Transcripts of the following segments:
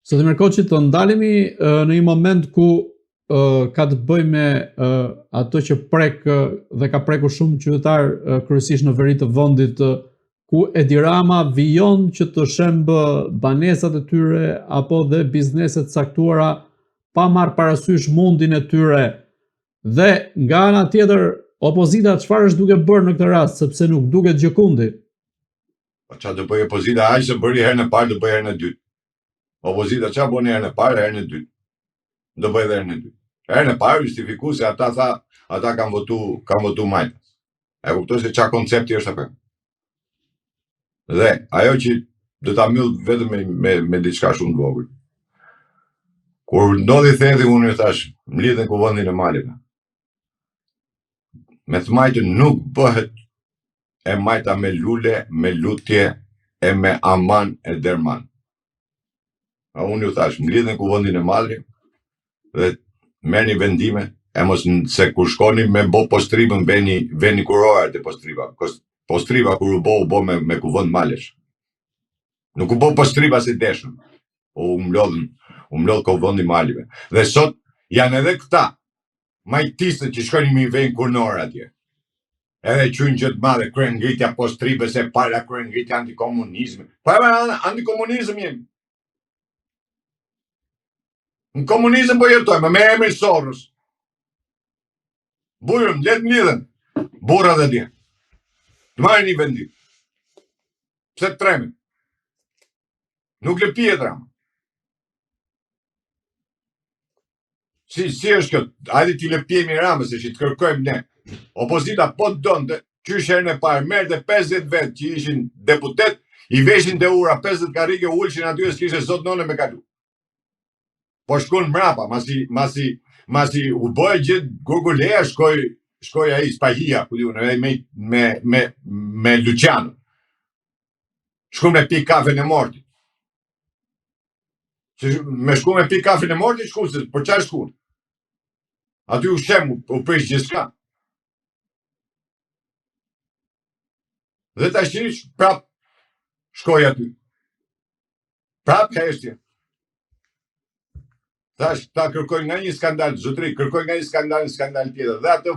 Zoti Merkoçi, të ndalemi në një moment ku ka të bëjë me ato që prek dhe ka prekur shumë qytetar kryesisht në veri të vendit, ku Edi Rama vijon që të shembë banesat e tyre apo dhe bizneset caktuara pa marrë parasysh mundin e tyre. Dhe nga ana tjetër, opozita çfarë është duke bërë në këtë rast, sepse nuk duket gjëkundi. Po çfarë do bëjë opozita, aq se bëri herën e parë, do bëjë herën e dytë. Opozita çfarë bën herën e parë, herën e dytë. Do bëjë herën e dytë. Herën e parë justifiku se ata kanë votu majtas. E kuptoj se çfarë koncepti është apo. Dhe ajo që do ta mbyll vetëm me diçka shumë të vogël. Kur ndodhi thethi, unë i thash, mlidhen kuvendin e Maleve. Me të majtën nuk bëhet e majta me lule, me lutje e me aman e derman. A unë ju thash, mlidhen kuvendin e Maleve dhe merrni vendime, e mos se kur shkoni me bo postribën, veni kurorat e postriba. Postriba kur u bo me kuvend malesh. Nuk u bo postriba si deshën. U mlodh kuvendi Maleve. Dhe sot janë edhe këta majtisët që shkojnë me vend kurnor atje. Edhe qynë gjëtë madhe, kryen ngritja postribës e para kryen ngritja antikomunizmi. Pa antikomunizm jemi. Në komunizm po jetojmë, me emrin Soros. Bujrëm, letë mlidhen, burra dhe dje. Të marrë një vendim. Pse të tremin? Nuk le pjetra. Si është kjo? Hajde ti le pjemi Ramës, se që të kërkojmë ne. Opozita po të donte, qysh herën e parë, merrte 50 vetë që ishin deputet, i veshin dhe ura, 50 karrige u ulshin aty e s'kishe sot none me kalu. Po shkon mrapa, masi u bëjë gjithë gurguleja, shkoj ai Spahia, ku diun, me Luciano. Shkon me pi kafen e mortit. Me shku me pi kafen e mortit, shkun se për çfarë shkun? Aty u shem, u prish gjithçka. Dhe tash prap shkoj aty. Prap heshtje. Tash ta kërkoj nga një skandal, zotri, kërkoj nga një skandal tjetër. Dhe atë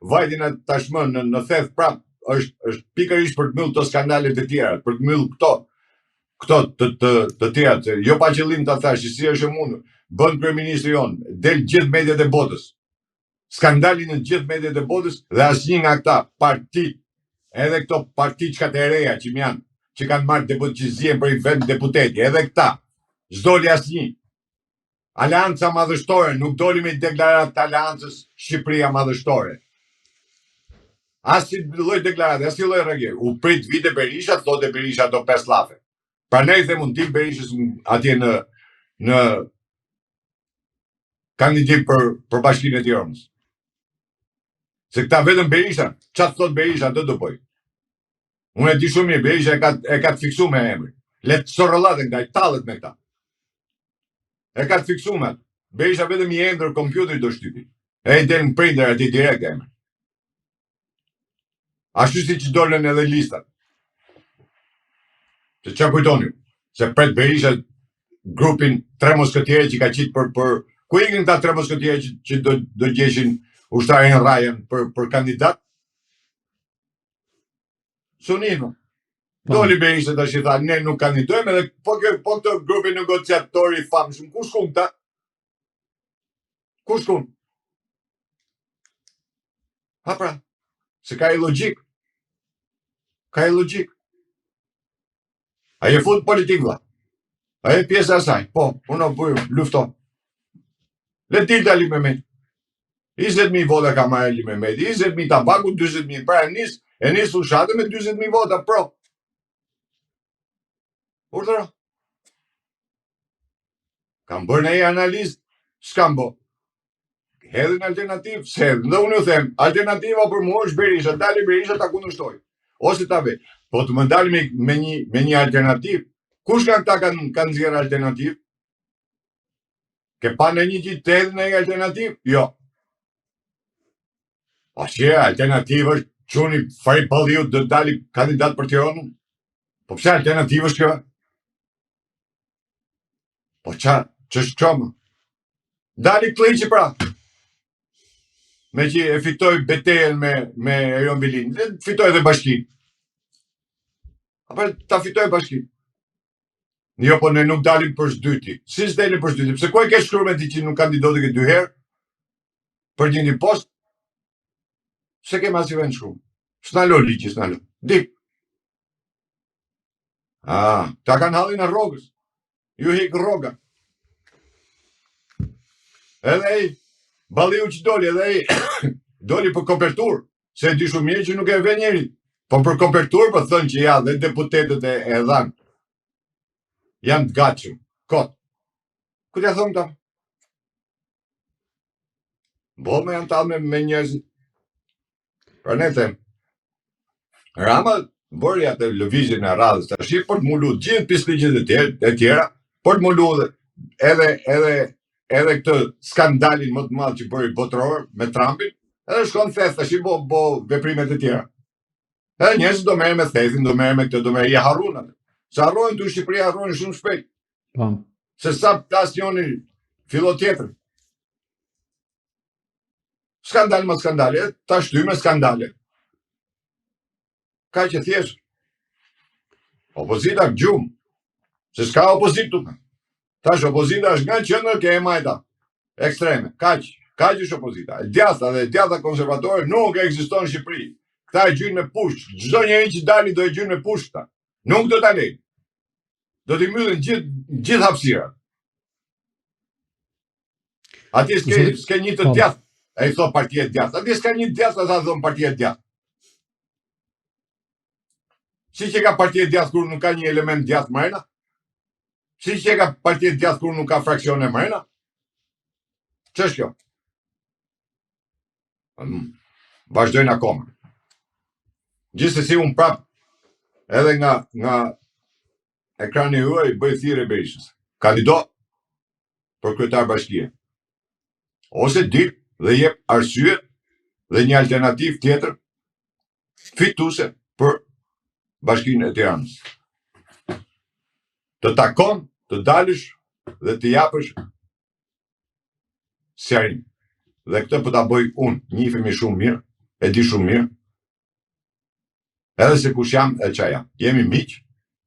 vajtin atë tashmë në theth prap është pikërisht për të mbyllur këto skandalet e tjera, për të mbyllur këto të tjera. Jo pa qëllim ta thash, si është e mundur. Bën kryeministri jon, del gjithë mediat e botës. Skandali në gjithë mediat e botës dhe asnjë nga këta parti, edhe këto parti çka të reja që janë, që kanë marrë deputet që zihen për i vend deputeti, edhe këta, s'doli asnjë. Aleanca madhështore, nuk doli me deklarat të aleancës Shqipëria madhështore. Asi lloj deklarate, asi lloj reagimi. U prit vite Berisha, thotë Berisha do 5 llafe. Prandaj them unë tim Berishës atje në kandidat për Bashkinë e Tiranës. Se këta vetëm Berisha, çfarë thot Berisha do bëj. Unë e di shumë mirë, Berisha e ka të fiksuar me emrin. Le të sorrëllaten ndaj tallet me këta. E ka të fiksuar. Berisha vetëm i endër kompjuteri do shtypi. E i del në printer aty direkt emrin. Ashtu si që dolën edhe listat. Se çfarë kujtoni? Se pret Berisha grupin 3 moskëtierë që ka qitë për ku ikin këta 3 moskëtierë që do gjeshin ushtarin Rajën për kandidat? Sunino. Doli Berisha tash i tha, ne nuk kandidojmë edhe po këtë grupin negociatori i famshëm, ku shkon këta? Ku shkon? Ha pra, se ka i logjik. Ka i logjik. Ai e fut politik vlla. Ai pjesa e saj. Po, unë bëj lufton. Le të dali me me. 20.000 vota ka marrë me me. 20.000 tabaku, 40.000 pra e nis ushatë me 40.000 vota pro. Urdhëro. Kam bërë një analizë, s'kam bë. Hedhin alternativë, s'hedhin. Dhe unë ju them, alternativa për mua është Berisha, dali Berisha ta kundërshtoj. Ose ta ve. Po të më dalë me një alternativë, kush nga këta kanë nxjerrë alternativë? Ke pa në një qitë të hedhin në një alternativë? Jo. Ashe, alternativë është çuni Fari Palliu do dali kandidat për Tiranën? Po pse alternativë është kjo? Po ç'është çomë? Dali Klliçi pra. Me që e fitoi betejën me Erion Vilin, fitoi edhe bashkinë. Apo ta fitoi bashkinë. Jo, po ne nuk dalim për shdyti. Si s'dalim për shdyti? Pse ku e ke shkruar me ti që nuk kandidoti këtë 2 herë? Për një post? Se ke masi vend shkruar. S'na lo ligji, s'na lo. Dik. Ta kanë hallin e rrogës. Ju hik rroga. Edhe ai Balliu që doli, edhe ai doli për kopertur, se e di shumë mirë që nuk e ve njeri. Po për kopertur, po thënë që ja, dhe deputetet e dhanë. Janë të gatshëm. Kot. Ku t'ja thonë ta? Bo me janë talë me njerëzit. Pra ne them, Rama bëri atë lëvizjen e radhës tash për të mulu gjithë pisligjet e tjera, për të mulu edhe këtë skandalin më të madh që bëri botror me Trumpin, edhe shkon theth tash bo veprimet e tjera. Edhe njerëzit do merren me thethin, do merren me këtë, do merren, ja harrun atë. Se harrojnë të Shqipëria, harrojnë shumë shpejt. Se sa plas njoni fillo tjetër. Skandal më skandale, ta shty me skandale. Ka që thjesht. Opozita gjumë. Se s'ka opozitu. Tash opozita është nga qendër ke e majta. Ekstreme. Kaq është opozita. Djatha dhe djatha konservatore nuk ekziston në Shqipëri. Këta e gjynë me pushk. Çdo njeri që dali do e gjynë me pushk ta. Nuk do ta lejnë. Do t'i mbyllin gjithë hapësirat. Atje s'ke një të djathë. E i thot partia e djathtë. Atje s'ka një djathë, ata thon partia e djathtë. Si që ka partia e djathtë kur nuk ka një element djathtë mrena? Si që ka partia e djathtë kur nuk ka fraksione mrena? Ç'është kjo? Vazhdojnë akoma. Gjithsesi unë prap edhe nga ekrani juaj bëj thirrje Berishës. Kandido për kryetar bashkie. Ose dit dhe jep arsye dhe një alternativë tjetër fituese për Bashkinë e Tiranës. Të takon, të dalësh dhe të japësh sjarim. Dhe këtë po ta bëj unë, njihemi shumë mirë, e di shumë mirë. Edhe se kush jam e çfarë jam. Jemi miq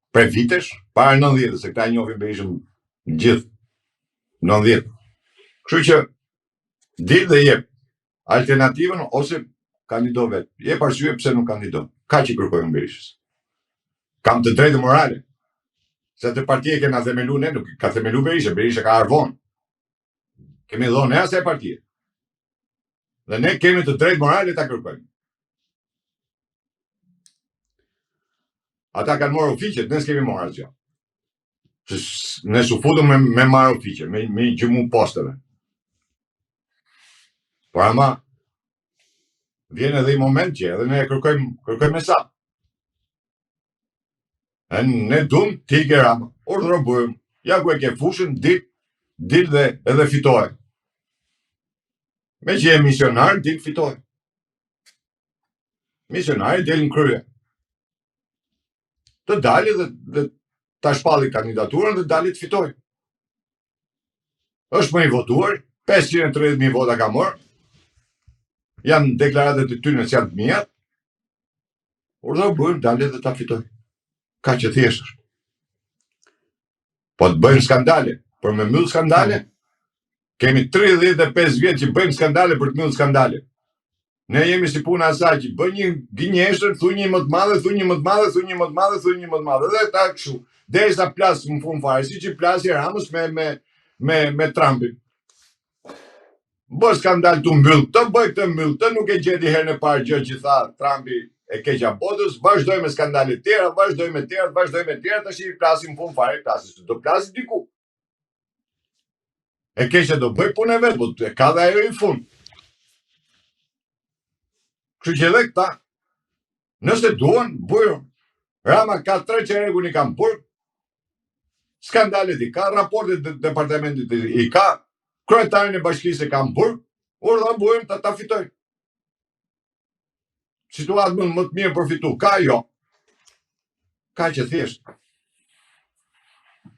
për vitesh, para 90, se këta njohin Berishën gjithë 90. Kështu që dit dhe jep alternativën ose kandido vetë. Jep arsye pse nuk kandido. Ka që kërkojmë Berishës. Kam të drejtë morale. Se të partije kena themelu ne, nuk ka themelu Berisha. Berisha ka arvon. Kemi dhonë ne asaj partije. Dhe ne kemi të drejtë morale ta kërkojmë. Ata kanë marrë ofiqet, ne s'kemi marrë asgjë. Ne s'u futëm me marrë ofiqet, me gjumu posteve. Por ama vjen edhe i moment që edhe ne kërkojmë me sa. Ne dum ti ke Rama, urdhëro bujëm, ja ku e ke fushën, dit dhe edhe fitoj. Me që e misionar, dit fitoj. Misionari del në krye. Të dali dhe ta shpalli kandidaturën dhe dali të fitoj. Është më i votuar, 530.000 vota ka marrë. Janë deklaratet e tyre që janë të mia. Urdhëro bujëm, dali dhe ta fitoj. Ka që thjesht është. Po të bëjmë skandale, për me mbyll skandale, kemi 35 vjetë që bëjmë skandale për të mbyll skandale. Ne jemi si puna asaj që bëj një gënjeshtër, thu një më të madhe, thu një më të madhe, thu një më të madhe, thu një më të madhe. Dhe ta kështu, derisa plas në fund fare, si që plasi Ramës me Trumpin. Bë skandal të mbyll, të bëj këtë mbyll, të nuk e gjeti herën e parë gjë që tha Trumpi e keqja botës, vazhdoj me skandalet tjera, vazhdoj me tjera, tash i plasim në fund fare, do plasi diku. E keqja do bëj punë vetë, po e ka dhe ajo i fund. Kështu që edhe këta, nëse duan, bujën. Rama ka 3 çerekull i kam burg, skandalet i ka, raportet e departamentit i ka, kryetarin e bashkisë e kam burg, urdhëro bujën ta fitoj. Situatë më të mirë përfitu, ka jo. Ka që thjesht.